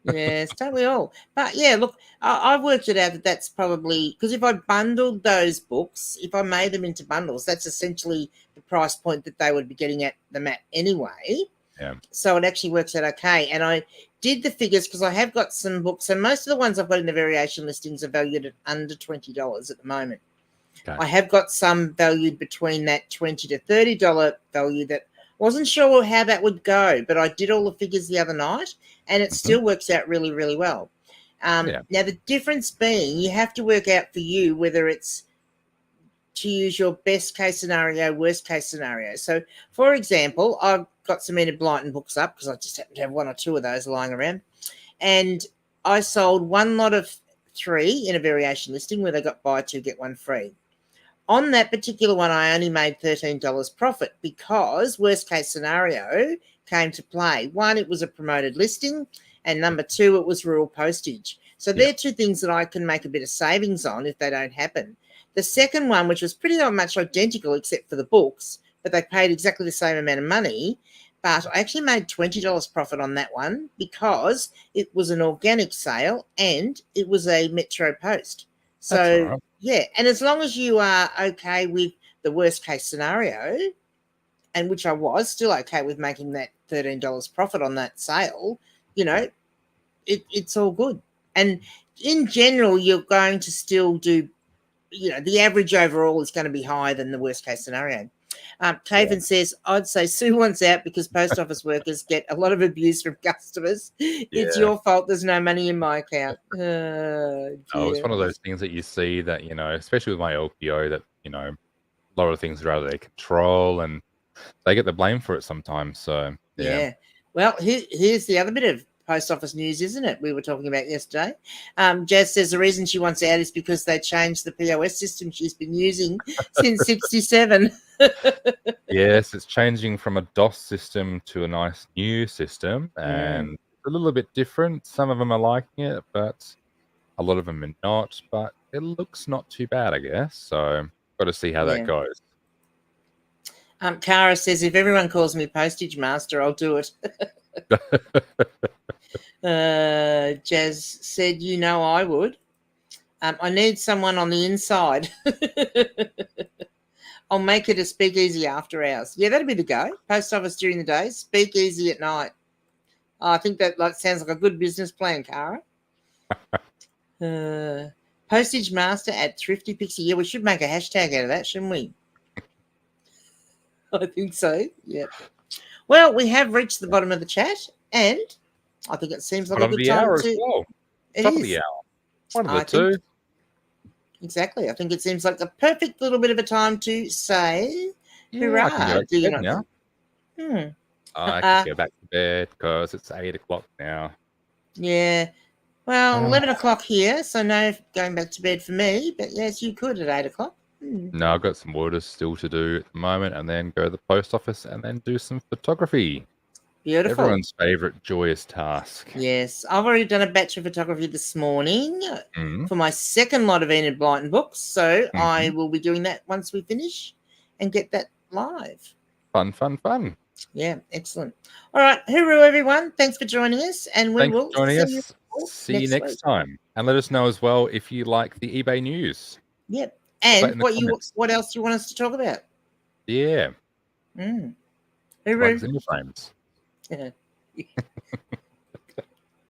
Yes, don't we all? But yeah, look, I've worked it out that that's probably, because if I bundled those books, if I made them into bundles, that's essentially the price point that they would be getting at them at anyway. Yeah. So it actually works out okay. And I did the figures because I have got some books, and most of the ones I've got in the variation listings are valued at under $20 at the moment. Okay. I have got some valued between that $20 to $30 value that wasn't sure how that would go, but I did all the figures the other night, and it still works out really, really well. Now, the difference being you have to work out for you whether it's to use your best case scenario, worst case scenario. So, for example, I've got some Enid Blyton books up because I just happen to have 1 or 2 of those lying around, and I sold 1 lot of 3 in a variation listing where they got buy 2, get 1 free. On that particular one, I only made $13 profit because worst case scenario came to play. 1, it was a promoted listing, and number 2, it was rural postage. So they're 2 things that I can make a bit of savings on if they don't happen. The second one, which was pretty much identical except for the books, but they paid exactly the same amount of money, but I actually made $20 profit on that one because it was an organic sale and it was a Metro Post. So, and as long as you are okay with the worst case scenario, and which I was still okay with making that $13 profit on that sale, you know, it's all good. And in general, you're going to still do, you know, the average overall is going to be higher than the worst case scenario. Taven says, I'd say Sue wants out because post office workers get a lot of abuse from customers. It's your fault there's no money in my account. It's one of those things that you see that, you know, especially with my LPO, that, you know, a lot of things are out of their control and they get the blame for it sometimes. So, Well, here's the other bit of post office news, isn't it? We were talking about yesterday. Jazz says the reason she wants out is because they changed the POS system she's been using since 67. Yes, it's changing from a DOS system to a nice new system, and a little bit different. Some of them are liking it, but a lot of them are not. But it looks not too bad, I guess. So, got to see how that goes. Cara says, if everyone calls me Postage Master, I'll do it. Jazz said, you know I would. I need someone on the inside. I'll make it a speakeasy after hours. Yeah, that'd be the go. Post office during the day, speakeasy at night. I think that sounds like a good business plan, Cara. Postage Master at Thrifty Pixie. Yeah, we should make a hashtag out of that, shouldn't we? I think so. Yeah. Well, we have reached the bottom of the chat, and I think it seems like a good time to. Well. Top of the hour. One of the 2. Exactly. I think it seems like a perfect little bit of a time to say hurrah. I can go back to bed now. I can go back to bed because it's 8 o'clock now. Yeah. Well, 11 o'clock here, so no going back to bed for me, but yes, you could at 8 o'clock. No, I've got some orders still to do at the moment, and then go to the post office and then do some photography. Beautiful. Everyone's favourite joyous task. Yes. I've already done a batch of photography this morning for my second lot of Enid Blyton books, so I will be doing that once we finish and get that live. Fun, fun, fun. Yeah, excellent. All right, hooroo, everyone. Thanks for joining us, and we will see you next time. And let us know as well if you like the eBay news. Yep. And what else do you want us to talk about? Yeah. Mm. Plugs in your frames. Yeah.